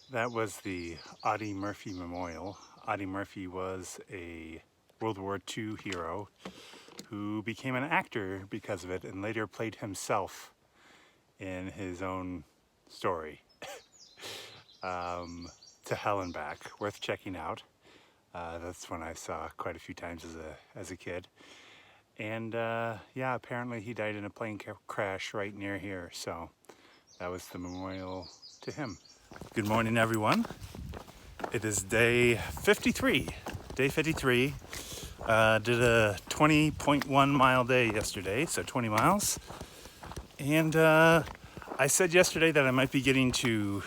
That was the Audie Murphy Memorial. Audie Murphy was a World War II hero who became an actor because of it and later played himself in his own story. To Hell and Back, worth checking out. That's one I saw quite a few times as a kid. And yeah, apparently he died in a plane crash right near here, so that was the memorial to him. Good morning, everyone. It is day 53. Day 53. Did a 20.1 mile day yesterday, so 20 miles. And I said yesterday that I might be getting to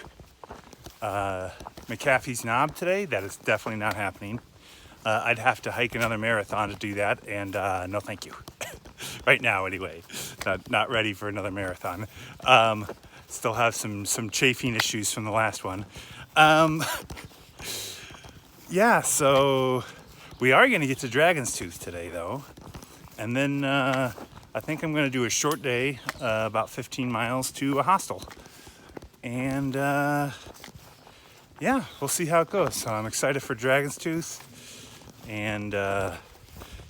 McAfee's Knob today. That is definitely not happening. I'd have to hike another marathon to do that, and no thank you. Right now, anyway. Not ready for another marathon. Still have some chafing issues from the last one. Yeah, so we are going to get to Dragon's Tooth today, though. And then I think I'm going to do a short day, about 15 miles to a hostel. And yeah, we'll see how it goes. So I'm excited for Dragon's Tooth. And yeah,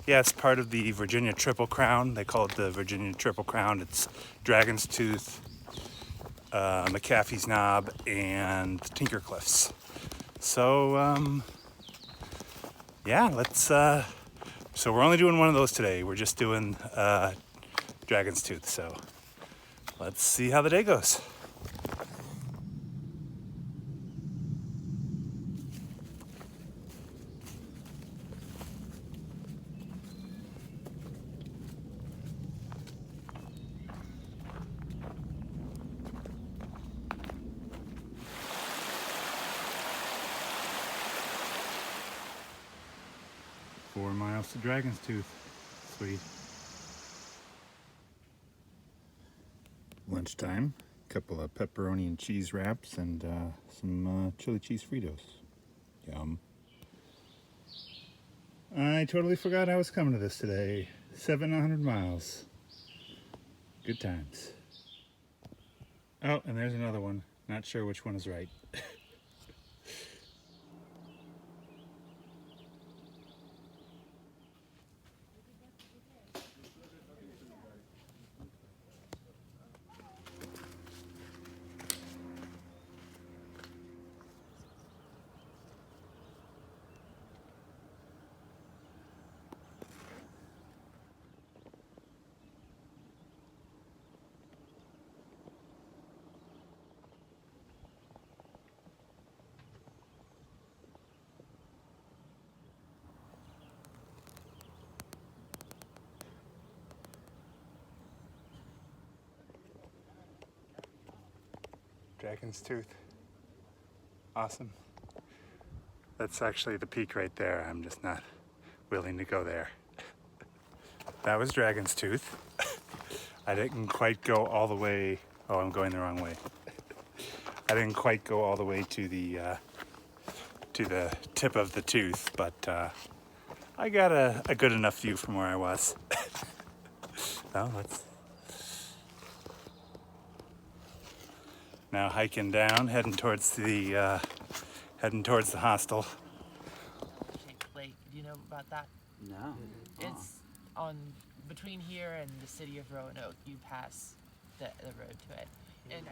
it's part of the Virginia Triple Crown. They call it the Virginia Triple Crown. It's Dragon's Tooth, McAfee's Knob, and Tinker Cliffs. So yeah, let's so we're only doing one of those today. We're just doing Dragon's Tooth. So let's see how the day goes. Four miles to Dragon's Tooth. Sweet. Lunchtime. A couple of pepperoni and cheese wraps and some chili cheese Fritos. Yum. I totally forgot I was coming to this today. 700 miles. Good times. Oh, and there's another one. Not sure which one is right. Dragon's Tooth. Awesome. That's actually the peak right there. I'm just not willing to go there. That was Dragon's Tooth. I didn't quite go all the way. Oh, I'm going the wrong way. I didn't quite go all the way to the tip of the tooth, but I got a good enough view from where I was. Well, let's now hiking down, heading towards the hostel. Lake, do you know about that? No. It's on between here and the city of Roanoke. You pass the road to it, and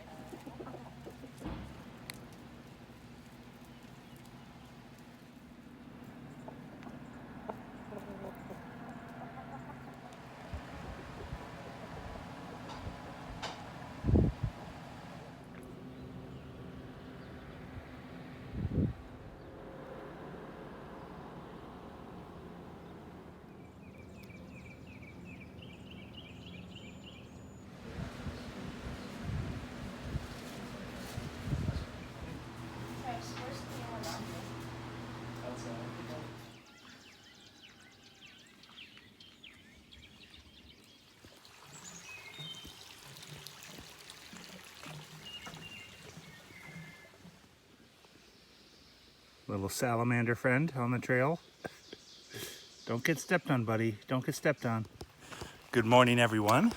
Little salamander friend on the trail. Don't get stepped on, buddy. Don't get stepped on. Good morning, everyone.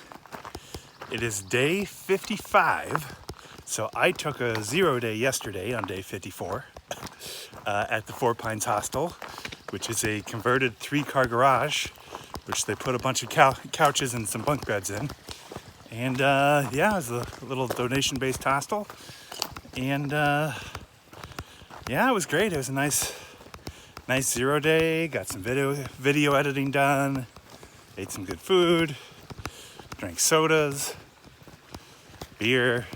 It is day 55. So I took a 0 day yesterday on day 54 at the Four Pines Hostel, which is a converted 3-car garage, which they put a bunch of couches and some bunk beds in. And yeah, it was a little donation-based hostel. And yeah, it was great. It was a nice 0 day. Got some video editing done. Ate some good food. Drank sodas, beer.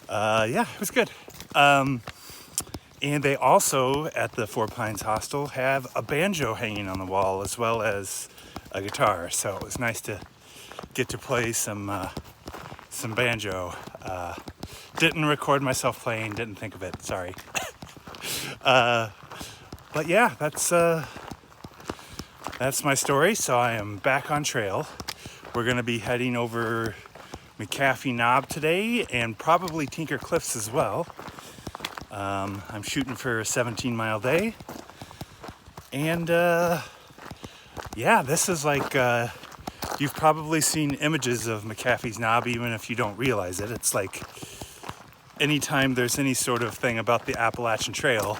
Yeah, it was good. And they also, at the Four Pines Hostel, have a banjo hanging on the wall as well as a guitar. So it was nice to get to play some banjo. Didn't record myself playing, didn't think of it, sorry. But yeah, that's my story. So I am back on trail. We're gonna be heading over McAfee Knob today and probably Tinker Cliffs as well. I'm shooting for a 17-mile day. And yeah, this is like, you've probably seen images of McAfee's Knob even if you don't realize it. It's like anytime there's any sort of thing about the Appalachian Trail,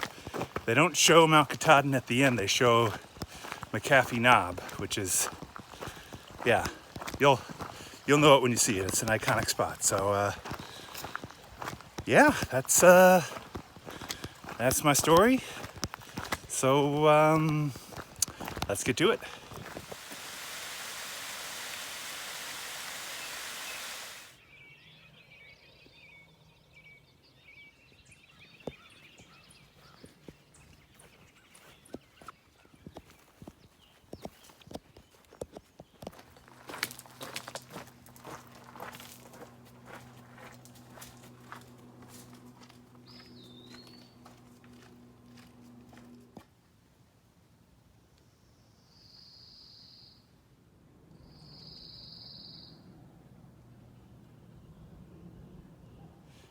they don't show Mount Katahdin at the end, they show McAfee Knob, which is, yeah, you'll know it when you see it. It's an iconic spot. So yeah, that's my story. So let's get to it.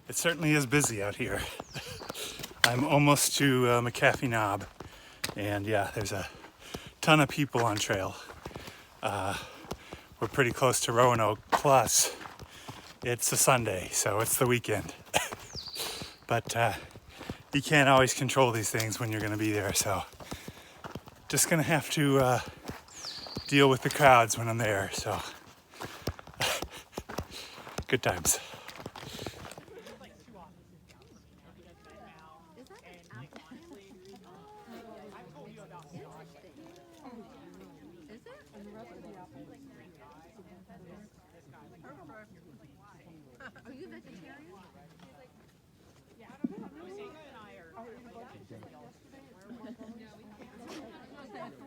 It certainly is busy out here. I'm almost to McAfee Knob, and yeah, there's a ton of people on trail. We're pretty close to Roanoke, plus it's a Sunday, so it's the weekend. But you can't always control these things when you're gonna be there, so just gonna have to deal with the crowds when I'm there, so good times. Are you vegetarian?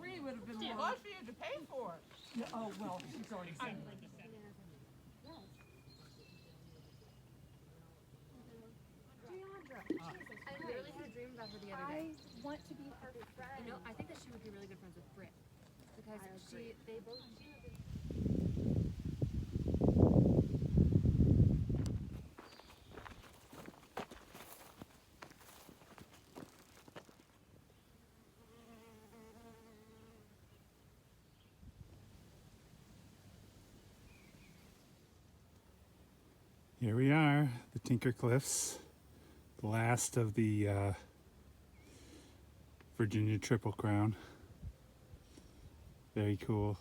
Three would have been more. Busch for you to pay for it. Yeah, oh, well, she's already said that. I literally had a dream about her the other day. I want to be her friend. You know, I think that she would be really good friends with Britt. Because they both. Here we are, the Tinker Cliffs, the last of the Virginia Triple Crown. Very cool.